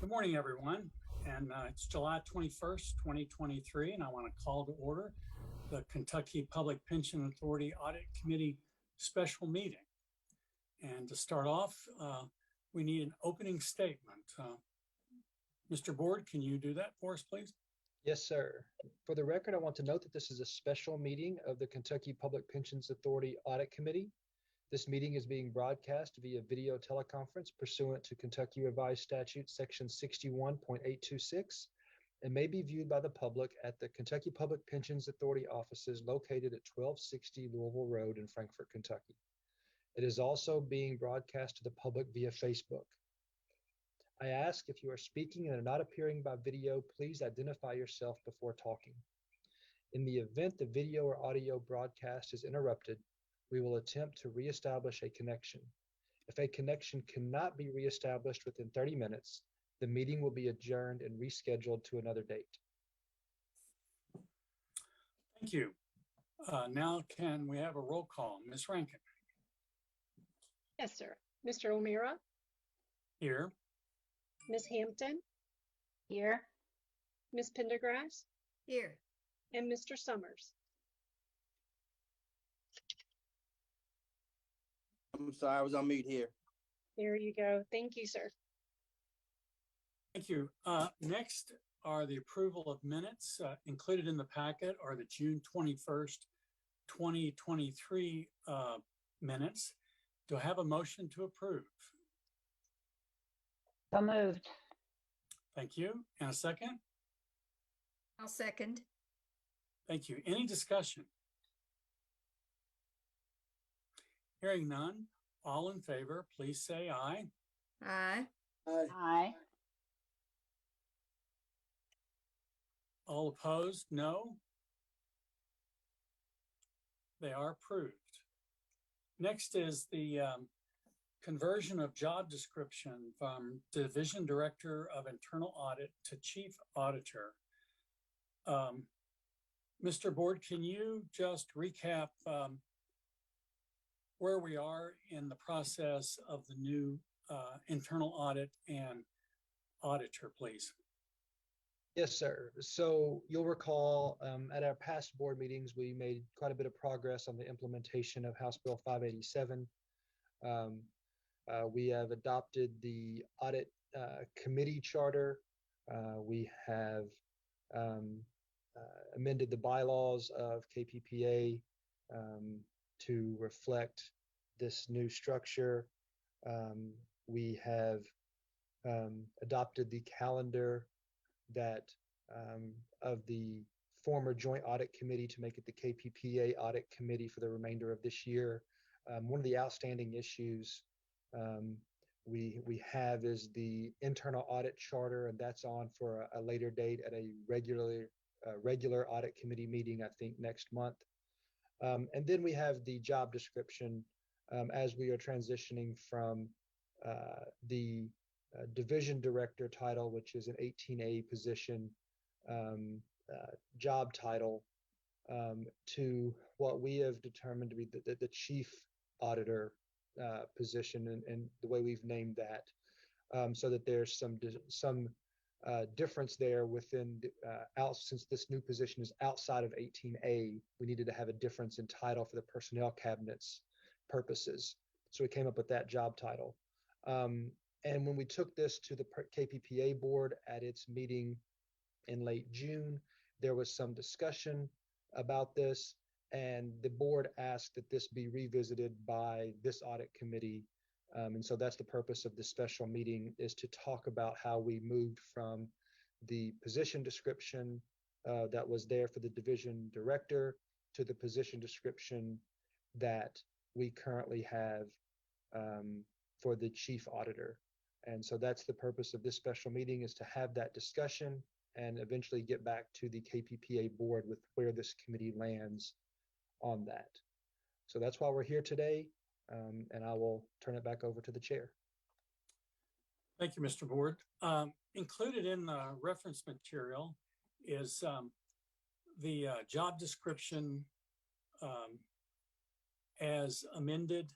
Good morning, everyone. And it's July 21st, 2023, and I want to call to order the Kentucky Public Pension Authority Audit Committee special meeting. And to start off, we need an opening statement. Mr. Board, can you do that for us, please? Yes, sir. For the record, I want to note that this is a special meeting of the Kentucky Public Pensions Authority Audit Committee. This meeting is being broadcast via video teleconference pursuant to Kentucky Revised Statute Section 61.826 and may be viewed by the public at the Kentucky Public Pensions Authority offices located at 1260 Louisville Road in Frankfort, Kentucky. It is also being broadcast to the public via Facebook. I ask if you are speaking and are not appearing by video, please identify yourself before talking. In the event the video or audio broadcast is interrupted, we will attempt to reestablish a connection. If a connection cannot be reestablished within 30 minutes, the meeting will be adjourned and rescheduled to another date. Thank you. Now can we have a roll call? Ms. Rankin? Yes, sir. Mr. O'Meara? Here. Ms. Hampton? Here. Ms. Pendergrass? Here. And Mr. Summers? I'm sorry, I was on mute here. There you go. Thank you, sir. Thank you. Next are the approval of minutes. Included in the packet are the June 21st, 2023 minutes. Do I have a motion to approve? So moved. Thank you. And a second? I'll second. Thank you. Any discussion? Hearing none, all in favor, please say aye. Aye. Aye. Aye. All opposed, no. They are approved. Next is the conversion of job description from Division Director of Internal Audit to Chief Auditor. Mr. Board, can you just recap where we are in the process of the new internal audit and auditor, please? Yes, sir. So you'll recall at our past board meetings, we made quite a bit of progress on the implementation of House Bill 587. We have adopted the audit committee charter. We have amended the bylaws of KPPA to reflect this new structure. We have adopted the calendar that of the former Joint Audit Committee to make it the KPPA Audit Committee for the remainder of this year. One of the outstanding issues we have is the internal audit charter, and that's on for a later date at a regular audit committee meeting, I think next month. And then we have the job description as we are transitioning from the division director title, which is an 18A position job title, to what we have determined to be the chief auditor position, and the way we've named that, so that there's some difference there within since this new position is outside of 18A, we needed to have a difference in title for the personnel cabinet's purposes. So we came up with that job title. And when we took this to the KPPA board at its meeting in late June, there was some discussion about this, and the board asked that this be revisited by this audit committee. And so that's the purpose of this special meeting, is to talk about how we moved from the position description that was there for the division director to the position description that we currently have for the chief auditor. And so that's the purpose of this special meeting, is to have that discussion and eventually get back to the KPPA board with where this committee lands on that. So that's why we're here today. And I will turn it back over to the chair. Thank you, Mr. Board. Included in the reference material is the job description as amended,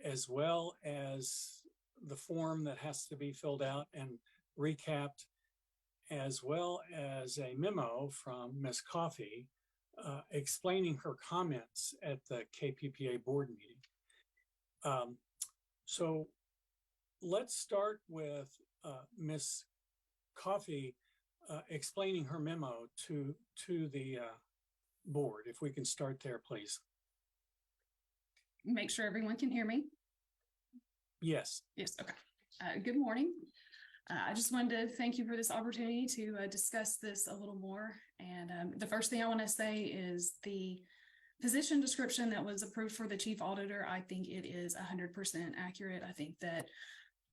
as well as the form that has to be filled out and recapped, as well as a memo from Ms. Coffey explaining her comments at the KPPA board meeting. So let's start with Ms. Coffey explaining her memo to the board. If we can start there, please. Make sure everyone can hear me. Yes. Yes, okay. Good morning. I just wanted to thank you for this opportunity to discuss this a little more. And the first thing I want to say is the position description that was approved for the chief auditor, I think it is 100% accurate. I think that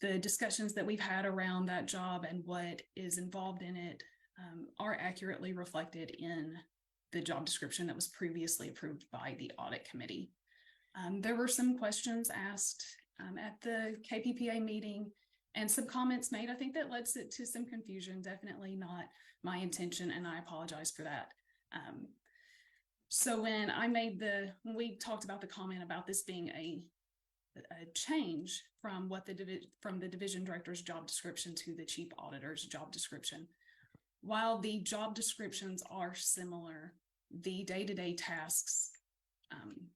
the discussions that we've had around that job and what is involved in it are accurately reflected in the job description that was previously approved by the audit committee. There were some questions asked at the KPPA meeting and some comments made. I think that led to some confusion. Definitely not my intention, and I apologize for that. So when we talked about the comment about this being a change from the division director's job description to the chief auditor's job description, while the job descriptions are similar, the day-to-day tasks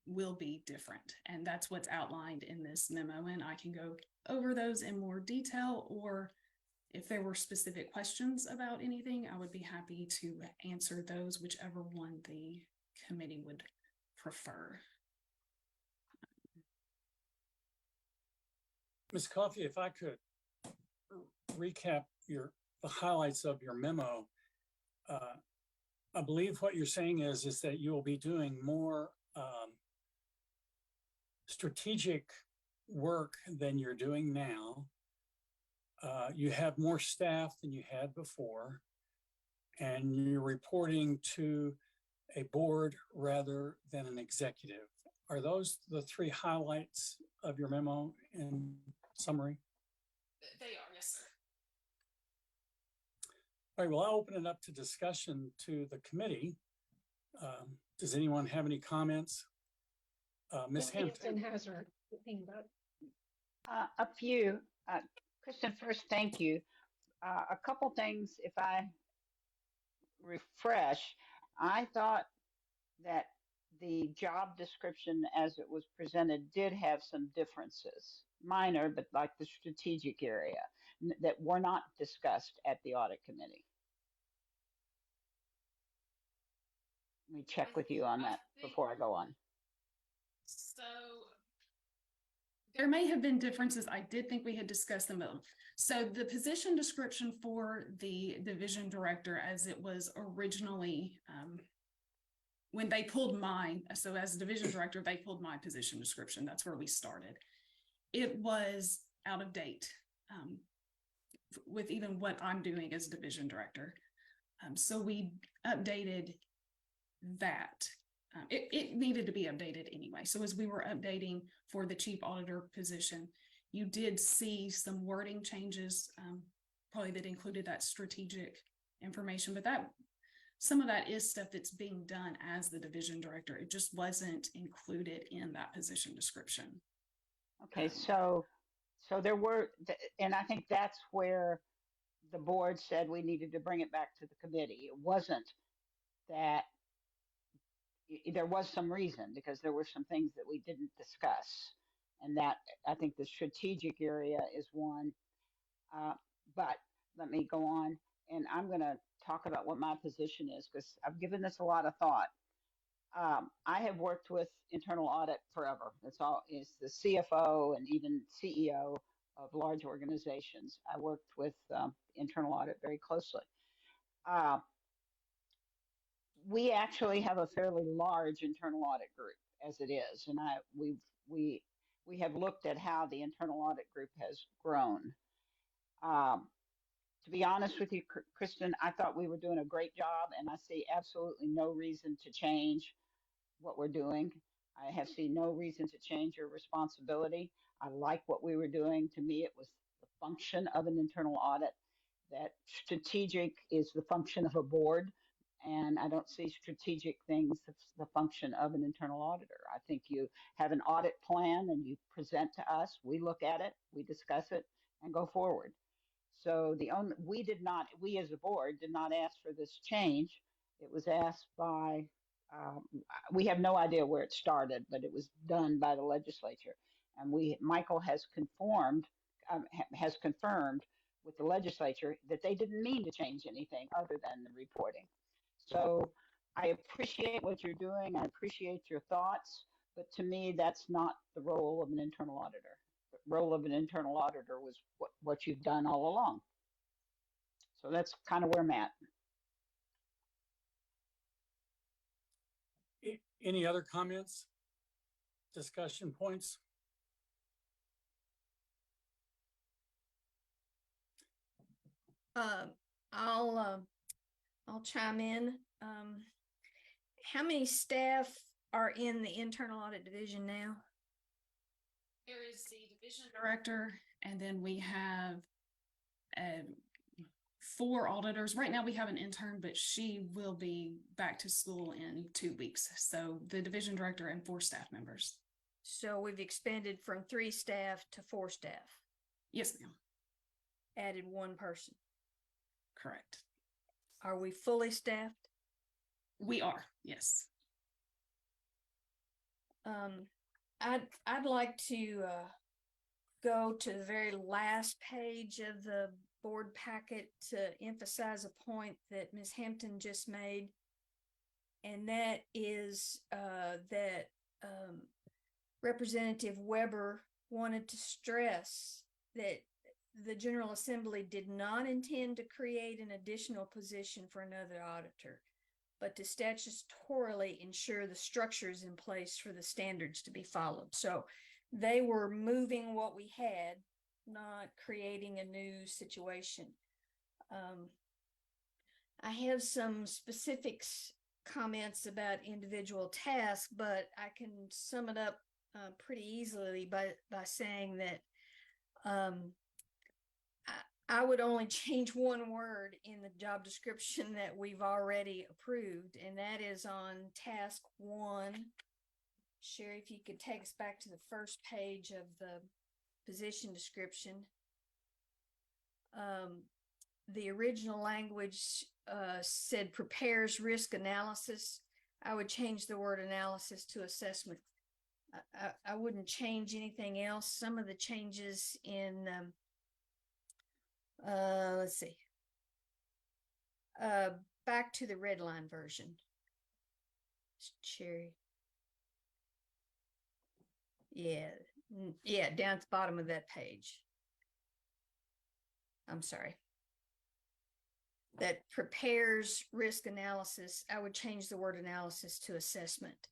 will be different. And that's what's outlined in this memo. And I can go over those in more detail, or if there were specific questions about anything, I would be happy to answer those, whichever one the committee would prefer. Ms. Coffey, if I could recap the highlights of your memo. I believe what you're saying is that you will be doing more strategic work than you're doing now. You have more staff than you had before, and you're reporting to a board rather than an executive. Are those the three highlights of your memo in summary? They are, yes, sir. All right, well, I'll open it up to discussion to the committee. Does anyone have any comments? Ms. Hampton. has her hand up. A few. Kristen, first, thank you. A couple things, if I refresh, I thought that the job description as it was presented did have some differences, minor, but like the strategic area that were not discussed at the audit committee. Let me check with you on that before I go on. So there may have been differences. I did think we had discussed them. So the position description for the division director, as it was originally, when they pulled mine, so as division director, they pulled my position description. That's where we started. It was out of date with even what I'm doing as division director. So we updated that. It needed to be updated anyway. So as we were updating for the chief auditor position, you did see some wording changes, probably that included that strategic information, but some of that is stuff that's being done as the division director. It just wasn't included in that position description. Okay, so there were, and I think that's where the board said we needed to bring it back to the committee. It wasn't that there was some reason, because there were some things that we didn't discuss, and that I think the strategic area is one. But let me go on, and I'm going to talk about what my position is, because I've given this a lot of thought. I have worked with internal audit forever. It's the CFO and even CEO of large organizations. I worked with internal audit very closely. We actually have a fairly large internal audit group as it is, and we have looked at how the internal audit group has grown. To be honest with you, Kristen, I thought we were doing a great job, and I see absolutely no reason to change what we're doing. I have seen no reason to change your responsibility. I like what we were doing. To me, it was the function of an internal audit. That strategic is the function of a board, And I don't see strategic things as the function of an internal auditor. I think you have an audit plan and you present to us, we look at it, we discuss it, and go forward. So we as a board did not ask for this change. It was asked by, we have no idea where it started, but it was done by the legislature. And Michael has has confirmed with the legislature that they didn't mean to change anything other than the reporting. So I appreciate what you're doing. I appreciate your thoughts, but to me, that's not the role of an internal auditor. The role of an internal auditor was what you've done all along. So that's kind of where I'm at. Any other comments? Discussion points? I'll chime in. How many staff are in the internal audit division now? There is the division director, and then we have 4 auditors. Right now we have an intern, but she will be back to school in 2 weeks. So the division director and 4 staff members. So we've expanded from 3 staff to 4 staff, Yes, ma'am. added 1 person. Correct. Are we fully staffed? We are, yes. I'd like to go to the very last page of the board packet to emphasize a point that Ms. Hampton just made, and that is that Representative Weber wanted to stress that the General Assembly did not intend to create an additional position for another auditor, but to statutorily ensure the structure is in place for the standards to be followed. So they were moving what we had, not creating a new situation. I have some specifics comments about individual tasks, but I can sum it up pretty easily by saying that I would only change 1 word in the job description that we've already approved, and that is on task 1. Sherry, if you could take us back to the first page of the position description. The original language said prepares risk analysis. I would change the word analysis to assessment. I wouldn't change anything else. Some of the changes in let's see. Back to the red line version. Sherry. Yeah, down at the bottom of that page. I'm sorry. That prepares risk analysis. I would change the word analysis to assessment.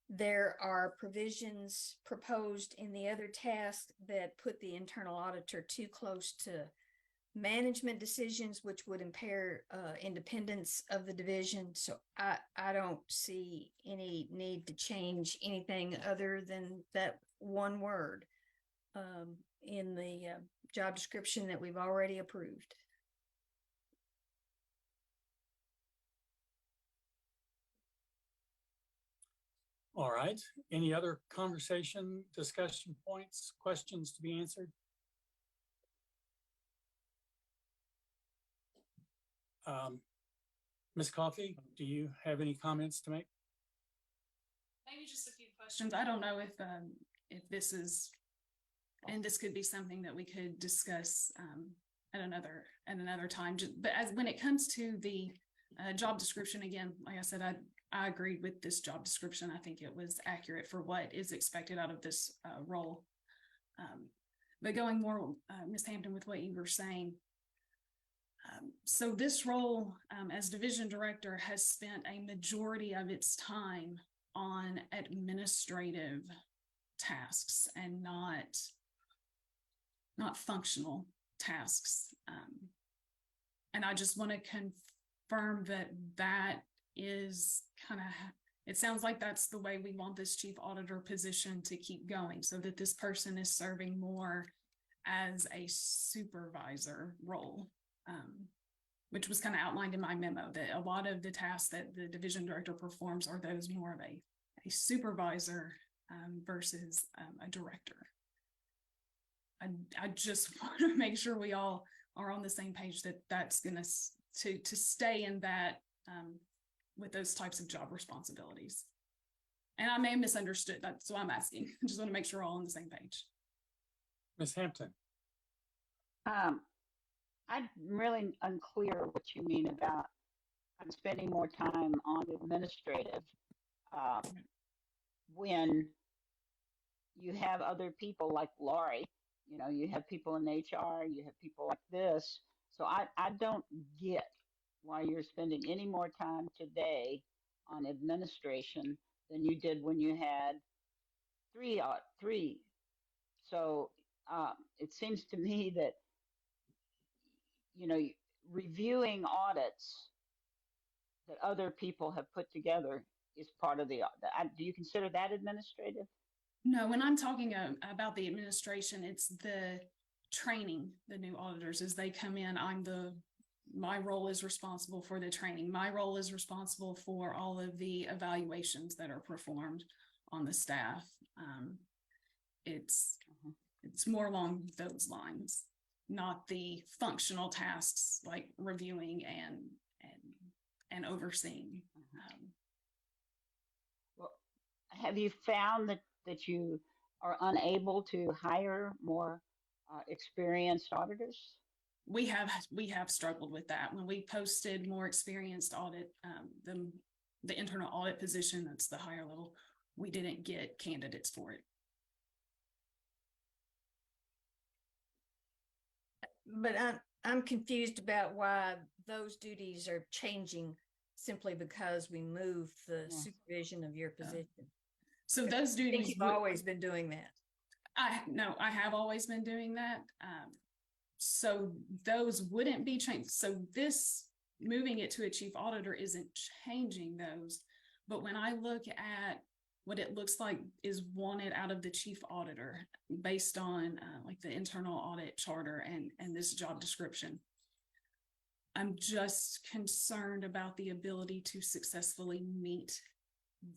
There are provisions proposed in the other task that put the internal auditor too close to management decisions, which would impair independence of the division. So I don't see any need to change anything other than that 1 word in the job description that we've already approved. All right. Any other conversation, discussion points, questions to be answered? Ms. Coffey, do you have any comments to make? Maybe just a few questions. I don't know if this is, and this could be something that we could discuss at another time. But when it comes to the job description, again, like I said, I agree with this job description. I think it was accurate for what is expected out of this role. But going more, Ms. Hampton, with what you were saying, so this role as division director has spent a majority of its time on administrative tasks and not functional tasks. And I just want to confirm that is kind of, it sounds like that's the way we want this chief auditor position to keep going, so that this person is serving more as a supervisor role. which was kind of outlined in my memo, that a lot of the tasks that the division director performs are those more of a supervisor versus a director. I just want to make sure we all are on the same page that that's going to stay in that with those types of job responsibilities. And I may have misunderstood. That's why I'm asking. I just want to make sure we're all on the same page. Ms. Hampton. I'm really unclear what you mean about I'm spending more time on administrative um, when you have other people like Laurie, you know, you have people in HR, you have people like this. So I don't get why you're spending any more time today on administration than you did when you had three. So it seems to me that, you know, reviewing audits that other people have put together is part of the, do you consider that administrative? No, when I'm talking about the administration, it's the training the new auditors as they come in. My role is responsible for the training. My role is responsible for all of the evaluations that are performed on the staff. It's more along those lines, not the functional tasks like reviewing and overseeing. Well, have you found that you are unable to hire more experienced auditors? We have struggled with that. When we posted more experienced audit, the internal audit position, that's the higher level, we didn't get candidates for it. But I'm confused about why those duties are changing simply because we moved the supervision of your position. So those I think duties, you've always been doing that. I have always been doing that. So those wouldn't be changed. So this moving it to a chief auditor isn't changing those. But when I look at what it looks like is wanted out of the chief auditor based on like the internal audit charter and this job description, I'm just concerned about the ability to successfully meet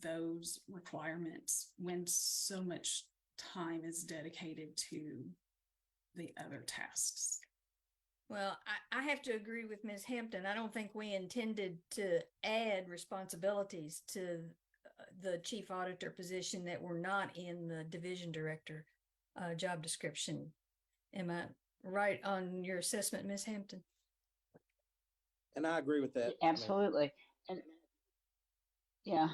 those requirements when so much time is dedicated to the other tasks. Well, I have to agree with Ms. Hampton. I don't think we intended to add responsibilities to the chief auditor position that were not in the division director job description. Am I right on your assessment, Ms. Hampton? And I agree with that. Absolutely. And yeah.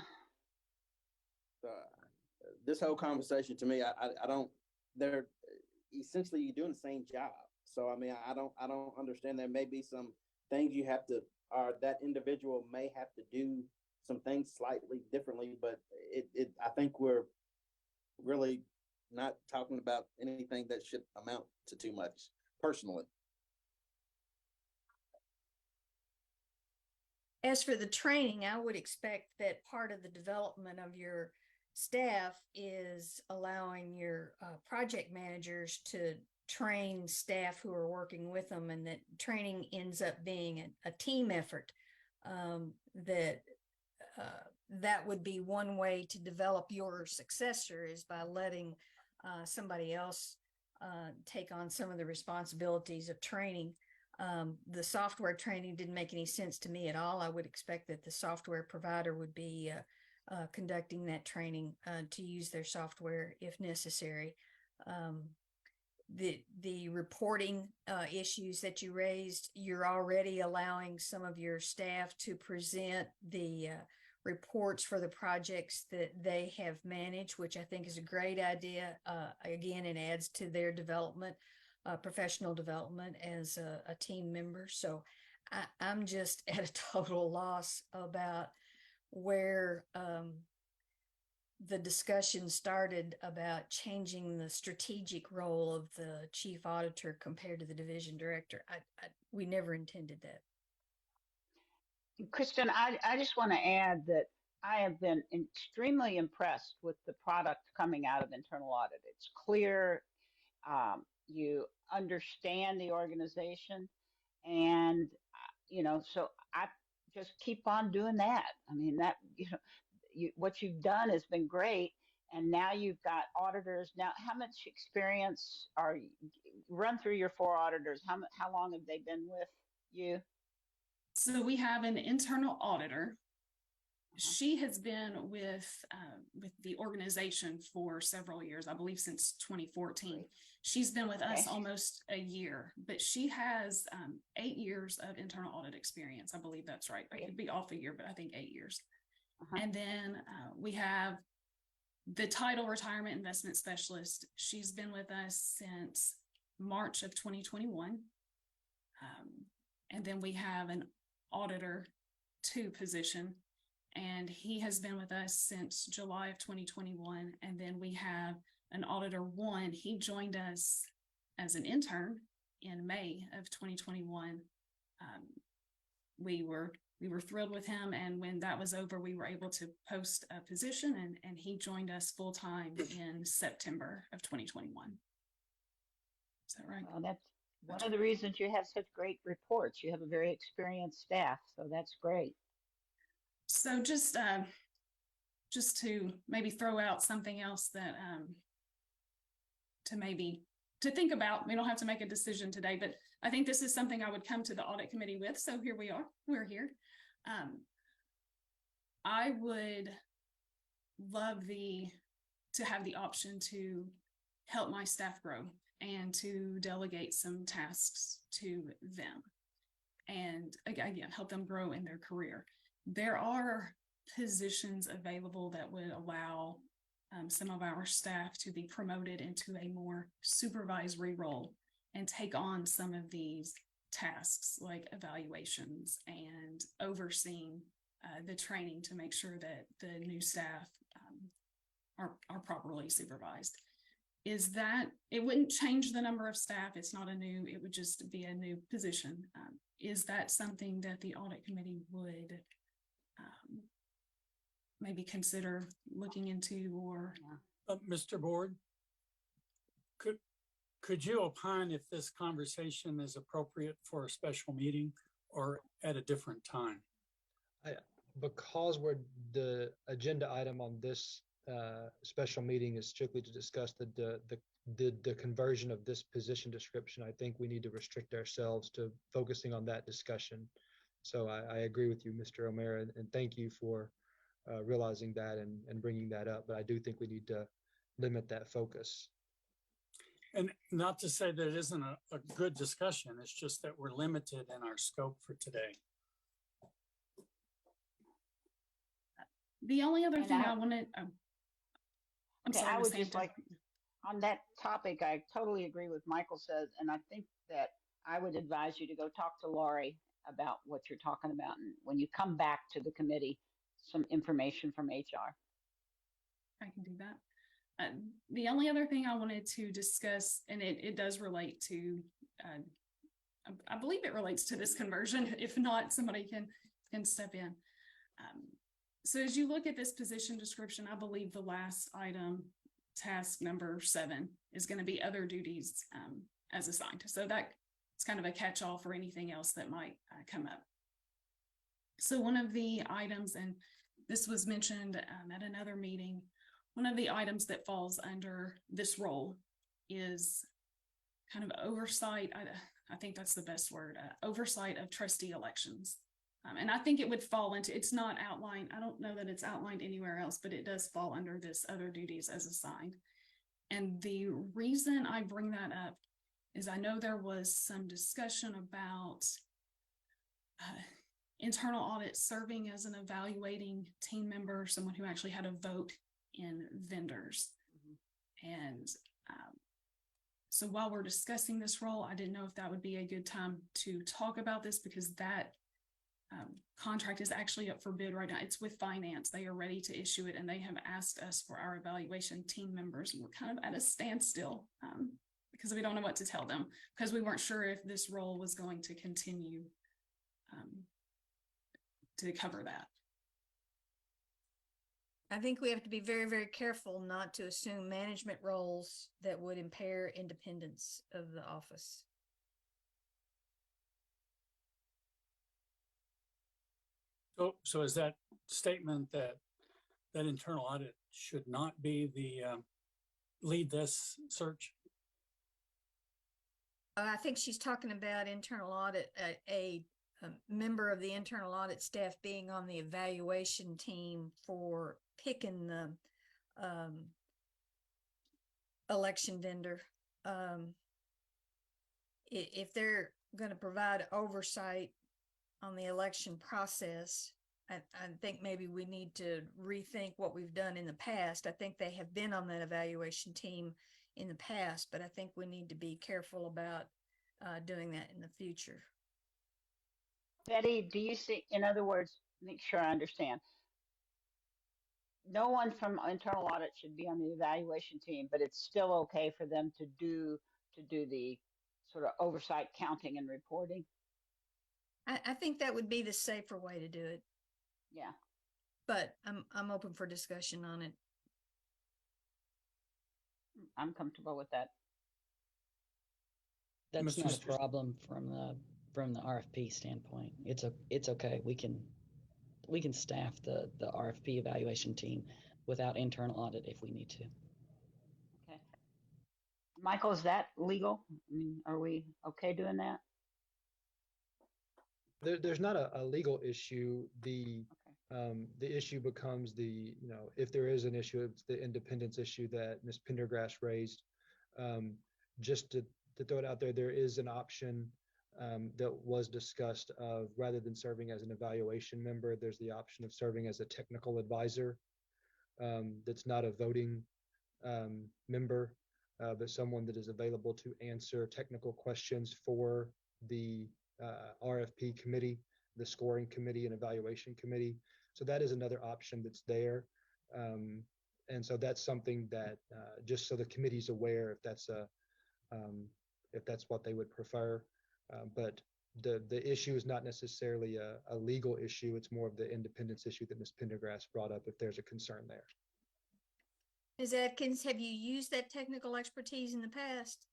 This whole conversation to me, I don't, they're essentially doing the same job. So, I mean, I don't understand. There may be some things you have to, or that individual may have to do some things slightly differently, but I think we're really not talking about anything that should amount to too much personally. As for the training, I would expect that part of the development of your staff is allowing your project managers to train staff who are working with them, and that training ends up being a team effort. That would be one way to develop your successor, is by letting somebody else take on some of the responsibilities of training. The software training didn't make any sense to me at all. I would expect that the software provider would be conducting that training to use their software if necessary. The reporting issues that you raised, you're already allowing some of your staff to present the reports for the projects that they have managed, which I think is a great idea. Again, it adds to their development, professional development as a team member. So I'm just at a total loss about where the discussion started about changing the strategic role of the chief auditor compared to the division director. We never intended that. Kristen, I just want to add that I have been extremely impressed with the product coming out of internal audit. It's clear, you understand the organization, and so I just keep on doing that. I mean, what you've done has been great. And now you've got auditors. Now, how much experience run through your 4 auditors? How long have they been with you? So we have an internal auditor. She has been with the organization for several years, I believe since 2014. She's been with us almost a year, but she has 8 years of internal audit experience. I believe that's right. I could be off a year, but I think 8 years. And then we have the title retirement investment specialist. She's been with us since March of 2021. And then we have an auditor 2 position, and he has been with us since July of 2021. And then we have an auditor 1. He joined us as an intern in May of 2021. We were thrilled with him, and when that was over, we were able to post a position, and he joined us full-time in September of 2021. Is that right? Well, that's one of the reasons you have such great reports. You have a very experienced staff, so that's great. So just to maybe throw out something else that to think about. We don't have to make a decision today, but I think this is something I would come to the audit committee with. So here we are. We're here. I would love to have the option to help my staff grow and to delegate some tasks to them, and again, help them grow in their career. There are positions available that would allow some of our staff to be promoted into a more supervisory role and take on some of these tasks like evaluations and overseeing the training to make sure that the new staff are properly supervised. Is that, it wouldn't change the number of staff. It's not it would just be a new position. Is that something that the audit committee would maybe consider looking into? Or Mr. Board, could you opine if this conversation is appropriate for a special meeting or at a different time? Because the agenda item on this special meeting is strictly to discuss the conversion of this position description, I think we need to restrict ourselves to focusing on that discussion. So I agree with you, Mr. O'Mara, and thank you for realizing that and bringing that up. But I do think we need to limit that focus. And not to say that it isn't a good discussion, it's just that we're limited in our scope for today. The only other thing I wanted, I'm sorry, I would Ms. just like, on that topic, I totally agree with Michael says, and I think that I would advise you to go talk to Laurie about what you're talking about, and when you come back to the committee, some information from HR. I can do that. The only other thing I wanted to discuss, and it does relate to, I believe it relates to this conversion. If not, somebody can step in. So as you look at this position description, I believe the last item, task number 7, is going to be other duties as assigned. So that's kind of a catch-all for anything else that might come up. So one of the items, and this was mentioned at another meeting, one of the items that falls under this role is kind of oversight. I think that's the best word, oversight of trustee elections. And I think it would fall into, it's not outlined. I don't know that it's outlined anywhere else, but it does fall under this other duties as assigned. And the reason I bring that up is I know there was some discussion about internal audit serving as an evaluating team member, someone who actually had a vote in vendors. And so while we're discussing this role, I didn't know if that would be a good time to talk about this, because that contract is actually up for bid right now. It's with finance. They are ready to issue it, and they have asked us for our evaluation team members, and we're kind of at a standstill because we don't know what to tell them, because we weren't sure if this role was going to continue to cover that. I think we have to be very, very careful not to assume management roles that would impair independence of the office. So is that statement that internal audit should not be the lead this search? I think she's talking about internal audit, a member of the internal audit staff being on the evaluation team for picking the election vendor. If they're going to provide oversight on the election process, I think maybe we need to rethink what we've done in the past. I think they have been on that evaluation team in the past, but I think we need to be careful about doing that in the future. Betty, do you see, in other words, make sure I understand. No one from internal audit should be on the evaluation team, but it's still okay for them to do the sort of oversight, counting, and reporting. I think that would be the safer way to do it, Yeah. but I'm open for discussion on it. I'm comfortable with that. That's Mr. not a Stewart. problem from the RFP standpoint. It's okay. We can staff the RFP evaluation team without internal audit if we need to. Okay. Michael, is that legal? I mean, are we okay doing that? There's not a legal issue. The issue becomes if there is an issue, it's the independence issue that Ms. Pendergrass raised. Just to throw it out there, there is an option that was discussed of, rather than serving as an evaluation member, there's the option of serving as a technical advisor. That's not a voting member, but someone that is available to answer technical questions for the RFP committee, the scoring committee, and evaluation committee. So that is another option that's there. And so that's something that just so the committee's aware if that's what they would prefer. But the issue is not necessarily a legal issue. It's more of the independence issue that Ms. Pendergrass brought up if there's a concern there. Ms. Atkins, have you used that technical expertise in the past?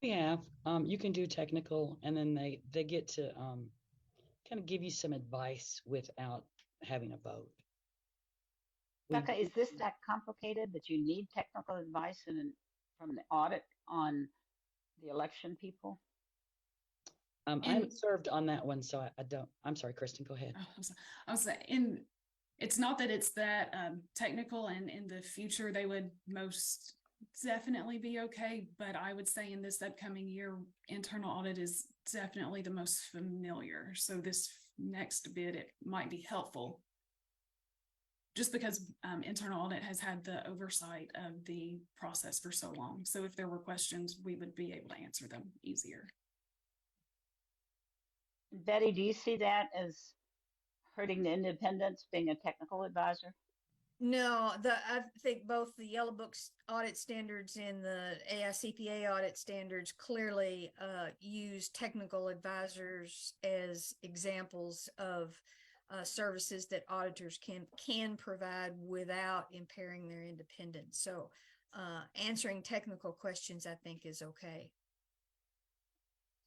We have. You can do technical, and then they get to kind of give you some advice without having a vote. Becca, is this that complicated that you need technical advice from the audit on the election people? I haven't served on that one, so I don't. I'm sorry, Kristen, go ahead. I was it's not that it's that technical, and in the future they would most definitely be okay, but I would say in this upcoming year, internal audit is definitely the most familiar. So this next bid, it might be helpful just because internal audit has had the oversight of the process for so long. So if there were questions, we would be able to answer them easier. Betty, do you see that as hurting the independence, being a technical advisor? No, I think both the Yellow Book's audit standards and the AICPA audit standards clearly use technical advisors as examples of services that auditors can provide without impairing their independence. So answering technical questions, I think, is okay.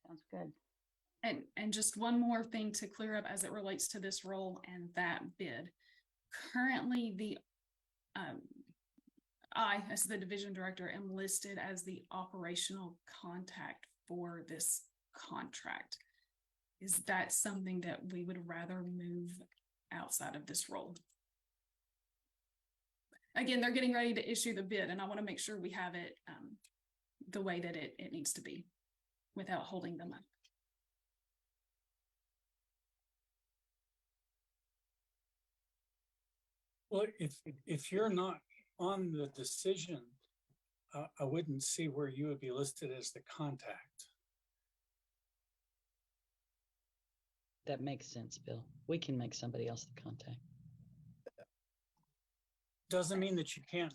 Sounds good. And just one more thing to clear up as it relates to this role and that bid. Currently, I, as the division director, am listed as the operational contact for this contract. Is that something that we would rather move outside of this role? Again, they're getting ready to issue the bid, and I want to make sure we have it the way that it needs to be without holding them up. Well, if you're not on the decision, I wouldn't see where you would be listed as the contact. That makes sense, Bill. We can make somebody else the contact. Doesn't mean that you can't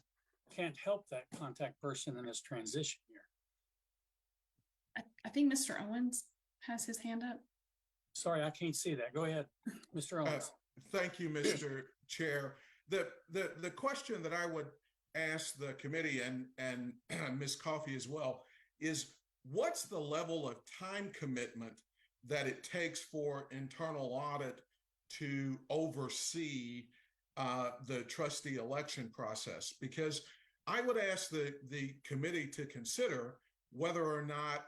help that contact person in this transition year. I think Mr. Owens has his hand up. Sorry, I can't see that. Go ahead, Mr. Owens. Thank you, Mr. Chair. The question that I would ask the committee and Ms. Coffey as well is, what's the level of time commitment that it takes for internal audit to oversee the trustee election process? Because I would ask the committee to consider whether or not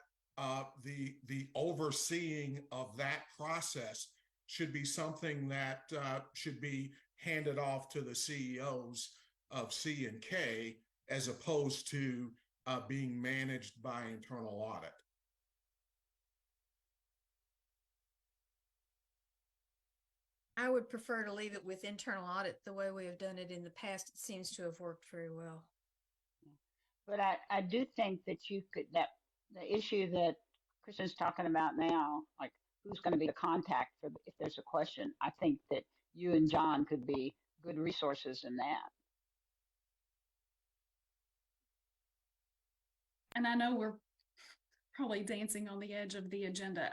the overseeing of that process should be something that should be handed off to the CEOs of C and K, as opposed to being managed by internal audit. I would prefer to leave it with internal audit the way we have done it in the past. It seems to have worked very well. But I do think that you could, that the issue that Kristen's talking about now, like who's going to be the contact for if there's a question, I think that you and John could be good resources in that. And I know we're probably dancing on the edge of the agenda.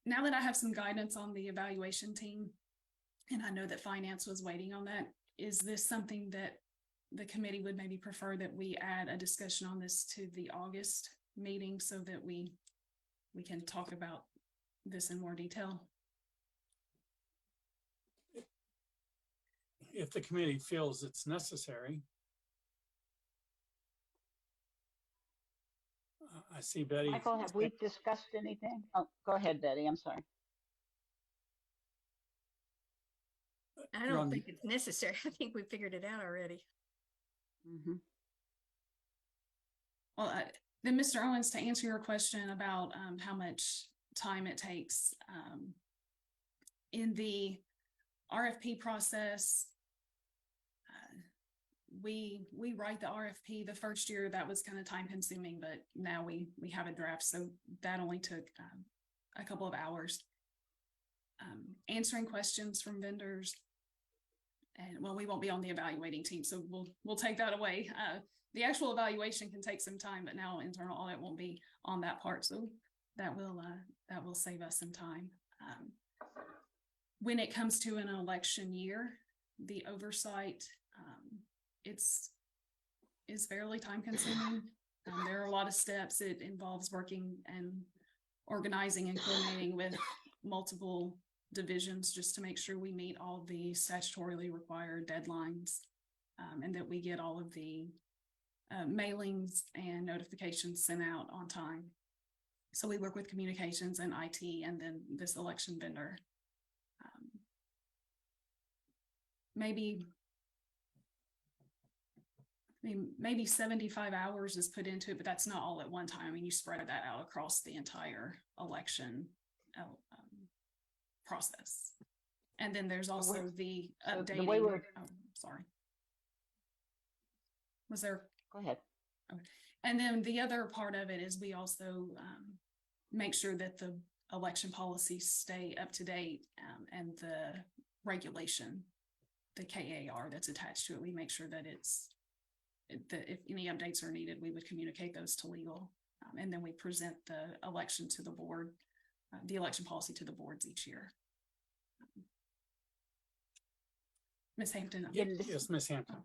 Now that I have some guidance on the evaluation team, and I know that finance was waiting on that, is this something that the committee would maybe prefer that we add a discussion on this to the August meeting so that we can talk about this in more detail? If the committee feels it's necessary. I see Betty. Michael, have we discussed anything? Oh, go ahead, Betty. I'm sorry. I don't think it's necessary. I think we figured it out already. Mm-hmm. Well, then Mr. Owens, to answer your question about how much time it takes in the RFP process, we write the RFP. The first year that was kind of time consuming, but now we have a draft, so that only took a couple of hours. Answering questions from vendors, and well, we won't be on the evaluating team, so we'll take that away. The actual evaluation can take some time, but now internal audit won't be on that part, so that will save us some time. When it comes to an election year, the oversight is fairly time consuming. There are a lot of steps. It involves working and organizing and coordinating with multiple divisions just to make sure we meet all the statutorily required deadlines, and that we get all of the mailings and notifications sent out on time. So we work with communications and IT and then this election vendor. Maybe 75 hours is put into it, but that's not all at one time. I mean, you spread that out across the entire election process. And then there's also the updating. The way we're, sorry. Was there? Go ahead. Okay. And then the other part of it is we also make sure that the election policies stay up to date, and the regulation, the KAR that's attached to it, we make sure that that if any updates are needed, we would communicate those to legal, and then we present the election to the board, the election policy to the boards each year. Ms. Hampton. Yes, Ms. Hampton.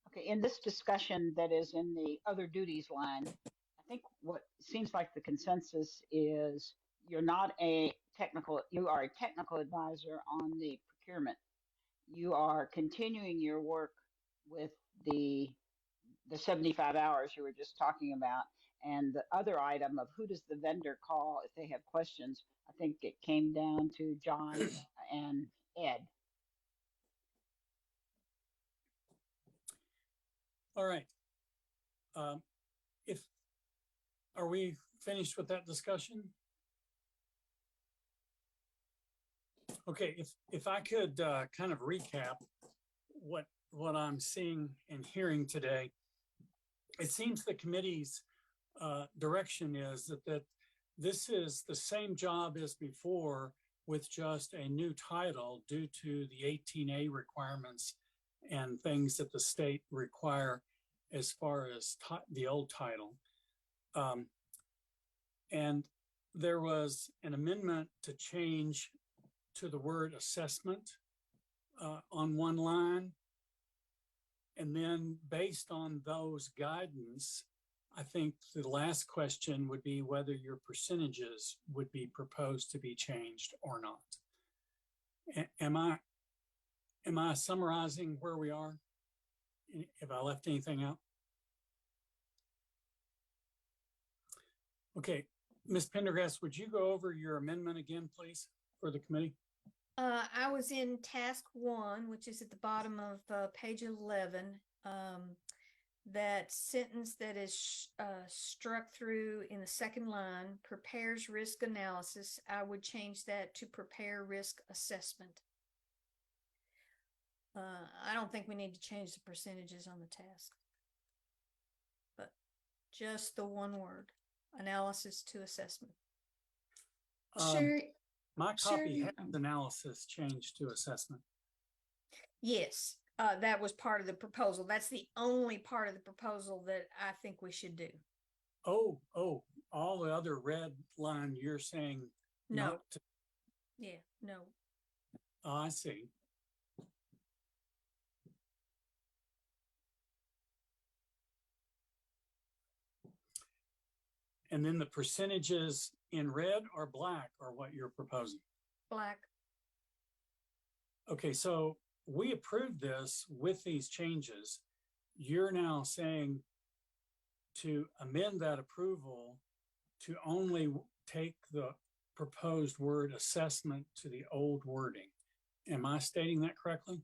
Okay, in this discussion that is in the other duties line, I think what seems like the consensus is you are a technical advisor on the procurement. You are continuing your work with the 75 hours you were just talking about, and the other item of who does the vendor call if they have questions. I think it came down to John and Ed. All right. Are we finished with that discussion? Okay, if I could kind of recap what I'm seeing and hearing today, it seems the committee's direction is that this is the same job as before with just a new title due to the 18A requirements and things that the state require as far as the old title. And there was an amendment to change to the word assessment on one line. And then based on those guidance, I think the last question would be whether your percentages would be proposed to be changed or not. Am I summarizing where we are? Have I left anything out? Okay, Ms. Pendergrass, would you go over your amendment again, please, for the committee? I was in task 1, which is at the bottom of page 11. That sentence that is struck through in the second line, prepares risk analysis. I would change that to prepare risk assessment. I don't think we need to change the percentages on the task, but just the one word, analysis to assessment. Sherry, My copy Sherry, has analysis changed to assessment. Yes, that was part of the proposal. That's the only part of the proposal that I think we should do. Oh, all the other red line you're saying No. not to, Yeah, no. I see. And then the percentages in red or black are what you're proposing. Black. Okay, so we approved this with these changes. You're now saying to amend that approval to only take the proposed word assessment to the old wording. Am I stating that correctly?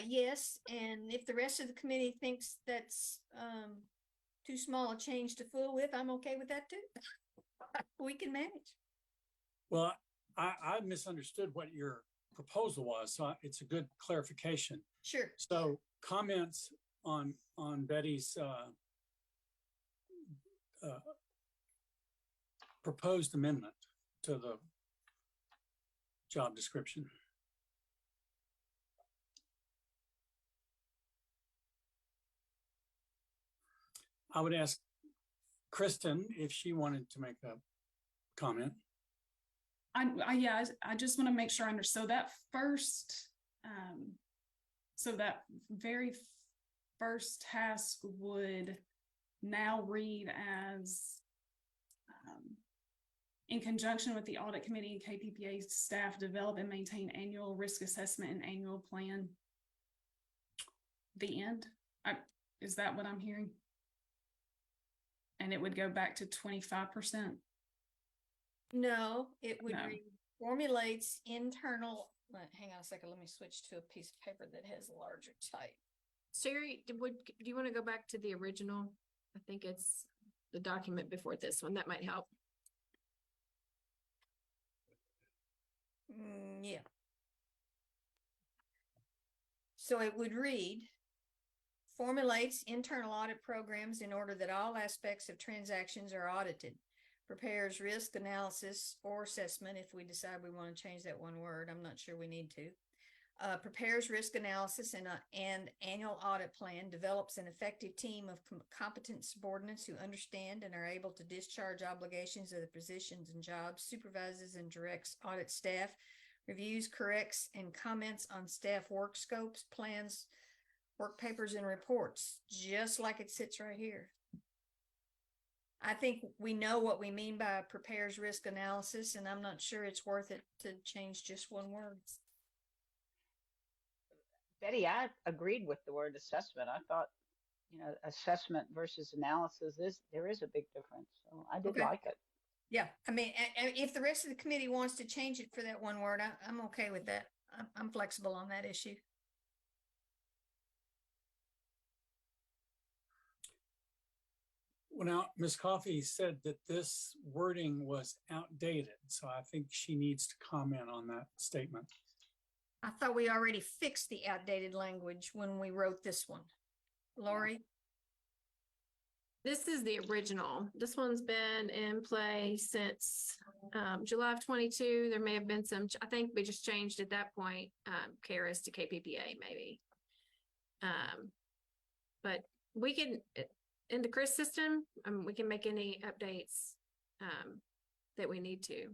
Yes, and if the rest of the committee thinks that's too small a change to fool with, I'm okay with that too. We can manage. Well, I misunderstood what your proposal was, so it's a good clarification. Sure. So comments on Betty's proposed amendment to the job description. I would ask Kristen if she wanted to make a comment. I just want to make sure I understand. So that first, so that very first task would now read as, in conjunction with the audit committee, KPPA staff develop and maintain annual risk assessment and annual plan. The end. Is that what I'm hearing? And it would go back to 25%. No, it would No. read formulates internal. Hang on a second. Let me switch to a piece of paper that has a larger type. Sherry, do you want to go back to the original? I think it's the document before this one. That might help. Yeah. So it would read, formulates internal audit programs in order that all aspects of transactions are audited, prepares risk analysis or assessment if we decide we want to change that one word. I'm not sure we need to. Prepares risk analysis and annual audit plan, develops an effective team of competent subordinates who understand and are able to discharge obligations of the positions and jobs, supervises and directs audit staff, reviews, corrects, and comments on staff work scopes, plans, work papers, and reports, just like it sits right here. I think we know what we mean by prepares risk analysis, and I'm not sure it's worth it to change just one word. Betty, I agreed with the word assessment. I thought, assessment versus analysis there is a big difference. So I did like it. Yeah, I mean, if the rest of the committee wants to change it for that one word, I'm okay with that. I'm flexible on that issue. Well, now, Ms. Coffey said that this wording was outdated, so I think she needs to comment on that statement. I thought we already fixed the outdated language when we wrote this one. Lori? This is the original. This one's been in play since July of 22. There may have been some, I think we just changed at that point, KRS to KPPA maybe. But we can, in the CRIS system, we can make any updates that we need to.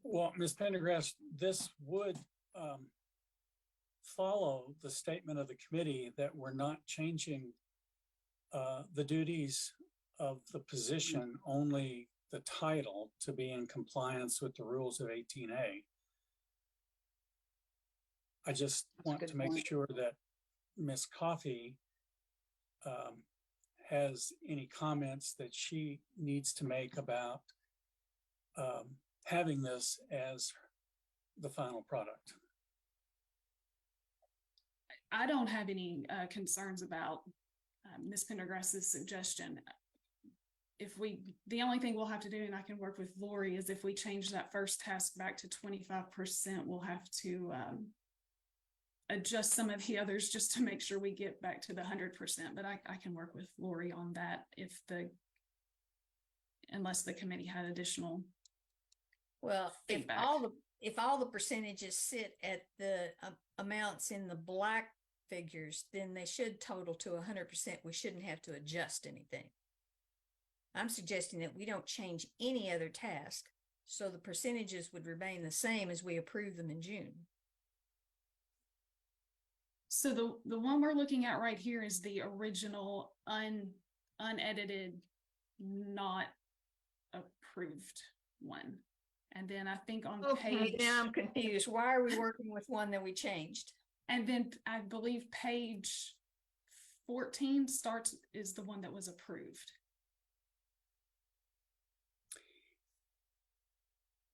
Well, Ms. Pendergrass, this would follow the statement of the committee that we're not changing the duties of the position, only the title to be in compliance with the rules of 18A. I just That's a want good to make point. sure that Ms. Coffey has any comments that she needs to make about having this as the final product. I don't have any concerns about Ms. Pendergrass's suggestion. The only thing we'll have to do, and I can work with Lori, is if we change that first task back to 25%, we'll have to adjust some of the others just to make sure we get back to the 100%. But I can work with Lori on that unless the committee had additional. Well, feedback. if all the percentages sit at the amounts in the black figures, then they should total to 100%. We shouldn't have to adjust anything. I'm suggesting that we don't change any other task, so the percentages would remain the same as we approve them in June. So the one we're looking at right here is the original unedited, not approved one. And then I think on Okay, now I'm confused. Why are we working with one that we changed? And then I believe page 14 is the one that was approved.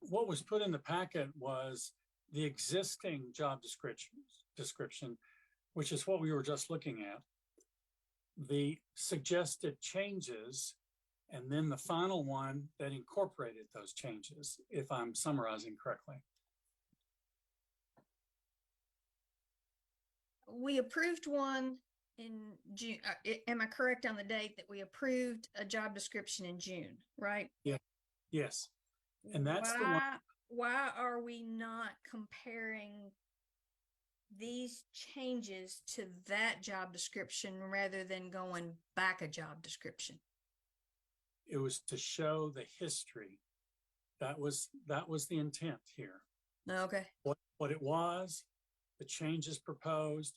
What was put in the packet was the existing job description, which is what we were just looking at, the suggested changes, and then the final one that incorporated those changes, if I'm summarizing correctly. We approved one in June. Am I correct on the date that we approved a job description in June, right? Yeah. Yes. And that's the one. Why are we not comparing these changes to that job description rather than going back a job description? It was to show the history. That was the intent here. Okay. What it was, the changes proposed,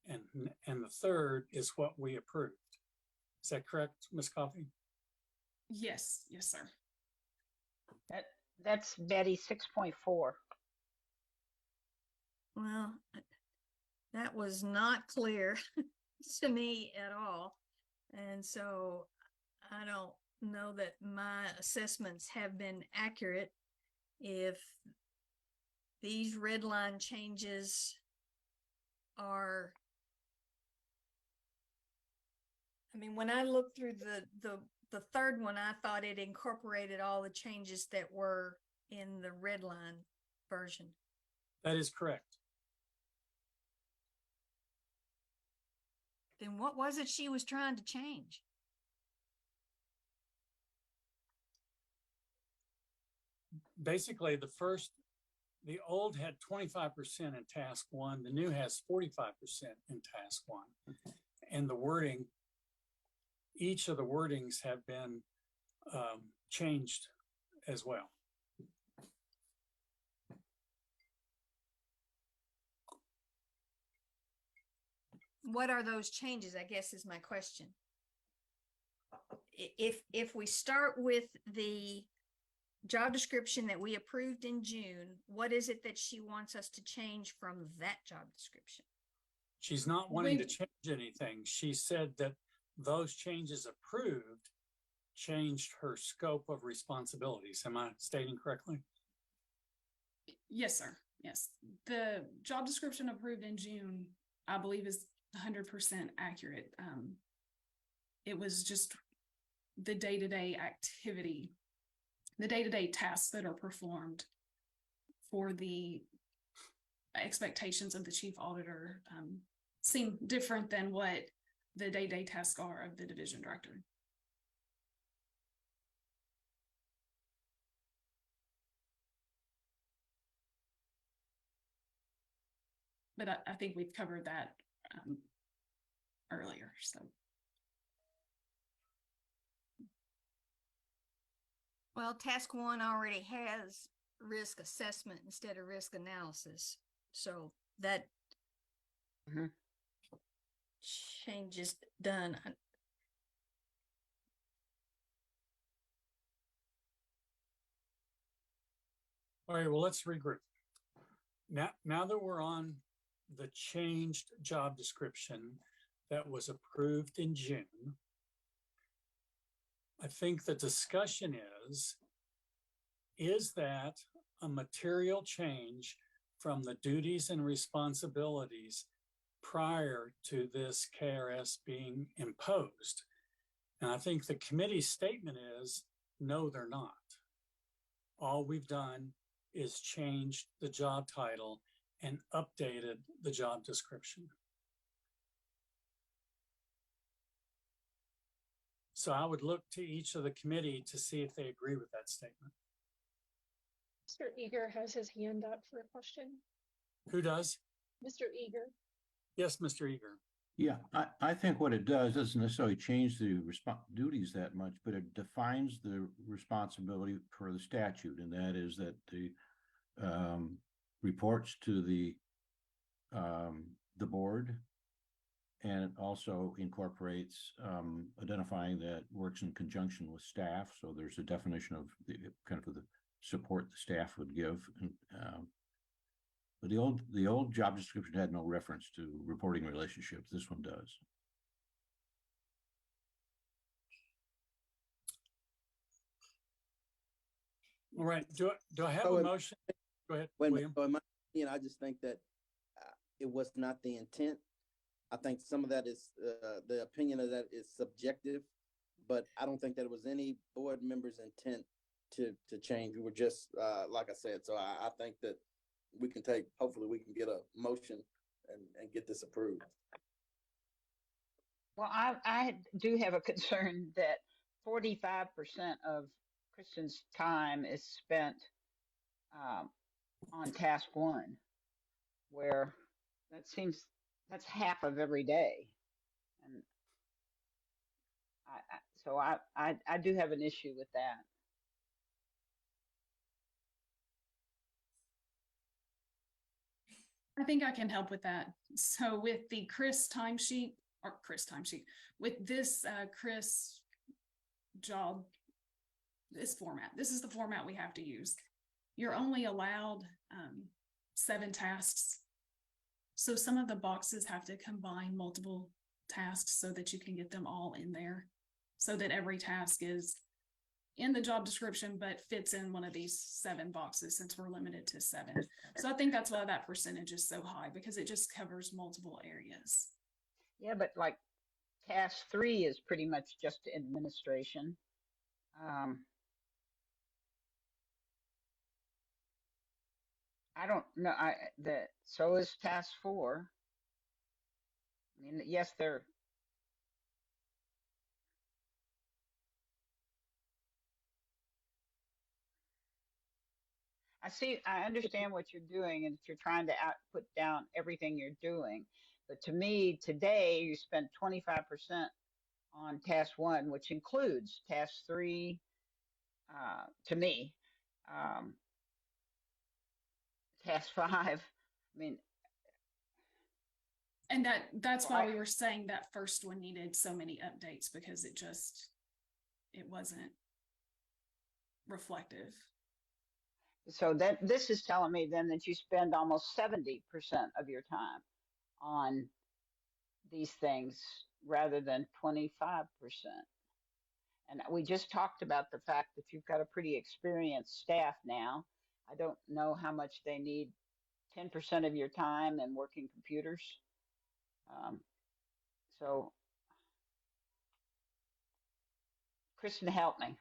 and the third is what we approved. Is that correct, Ms. Coffey? Yes, sir. That's Betty 6.4. Well, that was not clear to me at all. And so I don't know that my assessments have been accurate. If these red line changes are, I mean, when I looked through the third one, I thought it incorporated all the changes that were in the red line version. That is correct. Then what was it she was trying to change? Basically, the old had 25% in task one, the new has 45% in task one. And the wording, each of the wordings have been changed as well. What are those changes, I guess, is my question. If we start with the job description that we approved in June, what is it that she wants us to change from that job description? She's not wanting to change anything. She said that those changes approved changed her scope of responsibilities. Am I stating correctly? Yes, sir. Yes. The job description approved in June, I believe, is 100% accurate. It was just the day-to-day activity, the day-to-day tasks that are performed for the expectations of the chief auditor seem different than what the day-to-day tasks are of the division director. But I think we've covered that earlier, so. Well, task one already has risk assessment instead of risk analysis. So that Mhm. Changes done. All right, well, let's regroup. Now that we're on the changed job description that was approved in June, I think the discussion is that a material change from the duties and responsibilities prior to this KRS being imposed? And I think the committee's statement is, no, they're not. All we've done is changed the job title and updated the job description. So I would look to each of the committee to see if they agree with that statement. Mr. Eager has his hand up for a question. Who does? Mr. Eager. Yes, Mr. Eager. Yeah, I think what it doesn't necessarily change the duties that much, but it defines the responsibility for the statute, and that is that the reports to the board, and it also incorporates identifying that works in conjunction with staff. So there's a definition of the kind of the support the staff would give. And, but the old job description had no reference to reporting relationships. This one does. All right. Do I have a motion? Go ahead, William. So in my opinion, I just think that it was not the intent. I think some of that is the opinion of that is subjective, but I don't think that it was any board member's intent to change. We were just like I said. So I think that we can hopefully we can get a motion and get this approved. Well, I do have a concern that 45% of Kristen's time is spent on task one, where that's half of every day. And so I do have an issue with that. I think I can help with that. So with the Chris timesheet, with this Chris job, this is the format we have to use. You're only allowed 7 tasks. So some of the boxes have to combine multiple tasks so that you can get them all in there, so that every task is in the job description, but fits in one of these 7 boxes, since we're limited to 7. So I think that's why that percentage is so high, because it just covers multiple areas. Yeah, but like task 3 is pretty much just administration. I don't know. So is task 4. I mean, yes, they're. I understand what you're doing, and you're trying to put down everything you're doing. But to me, today, you spent 25% on task 1, which includes task 3, to me. Task 5, I mean. And that's why we were saying that first one needed so many updates, because it wasn't reflective. So this is telling me then that you spend almost 70% of your time on these things rather than 25%. And we just talked about the fact that you've got a pretty experienced staff now. I don't know how much they need 10% of your time and working computers. So Kristen, help me.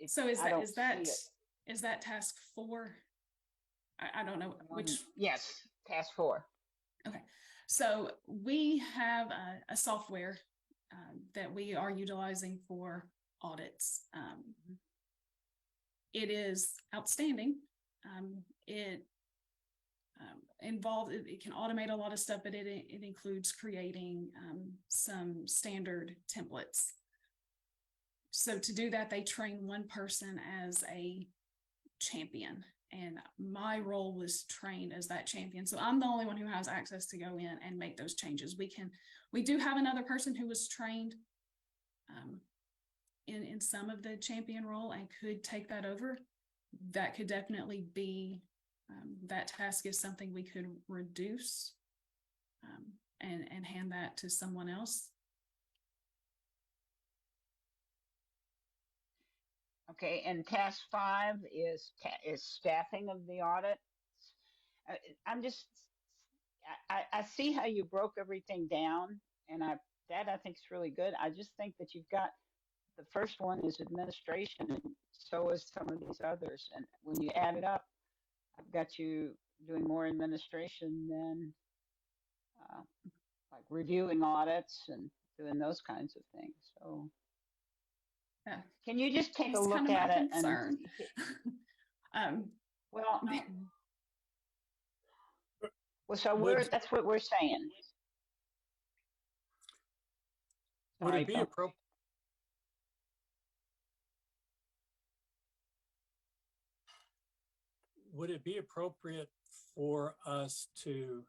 So is that task 4? I don't know which. Yes, task 4. Okay. So we have a software that we are utilizing for audits. It is outstanding. It can automate a lot of stuff, but it includes creating some standard templates. So to do that, they train one person as a champion. And my role was trained as that champion. So I'm the only one who has access to go in and make those changes. We do have another person who was trained in some of the champion role and could take that over. That could definitely be, that task is something we could reduce and hand that to someone else. Okay, and task 5 is staffing of the audit. I'm just, I see how you broke everything down, and I think is really good. I just think that you've got, the first one is administration, and so is some of these others. And when you add it up, I've got you doing more administration than like reviewing audits and doing those kinds of things. So Yeah. can you just take a It's look kind of at my it? concern. Well, so Would- that's what we're saying. Would Sorry, it be Bill. appropriate? Would it be appropriate for us to,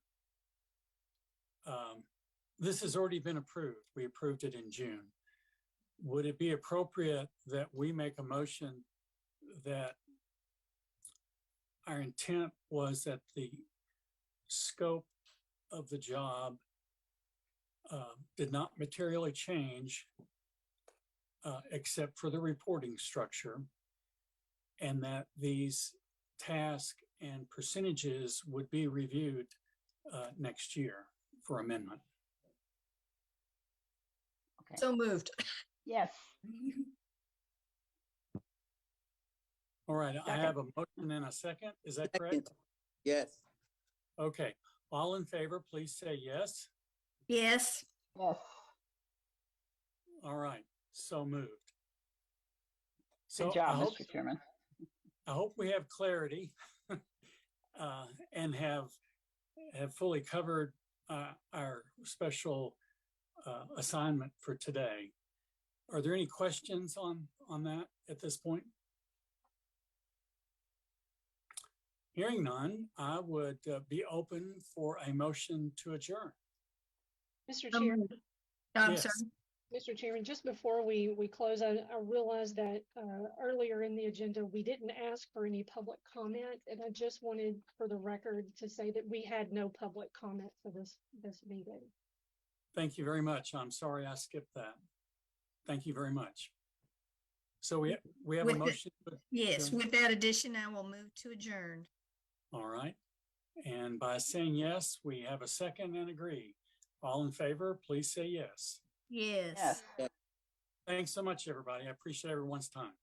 this has already been approved. We approved it in June. Would it be appropriate that we make a motion that our intent was that the scope of the job did not materially change except for the reporting structure, and that these tasks and percentages would be reviewed next year for amendment? Okay. So moved. Yes. All right, I Second. have a motion and a second. Is that correct? Yes. Okay, all in favor, please say yes. Yes. Yes. All right, so moved. So Good job, Mr. Chairman. I hope we have clarity and have fully covered our special assignment for today. Are there any questions on that at this point? Hearing none, I would be open for a motion to adjourn. Mr. Chairman, I'm Yes. sorry. Mr. Chairman, just before we close, I realized that earlier in the agenda, we didn't ask for any public comment, and I just wanted for the record to say that we had no public comment for this meeting. Thank you very much. I'm sorry I skipped that. Thank you very much. So we have a With the- motion. Yes, adjourn. with that addition, I will move to adjourn. All right. And by saying yes, we have a second and agree. All in favor, please say yes. Yes. Yes. Thanks so much, everybody. I appreciate everyone's time.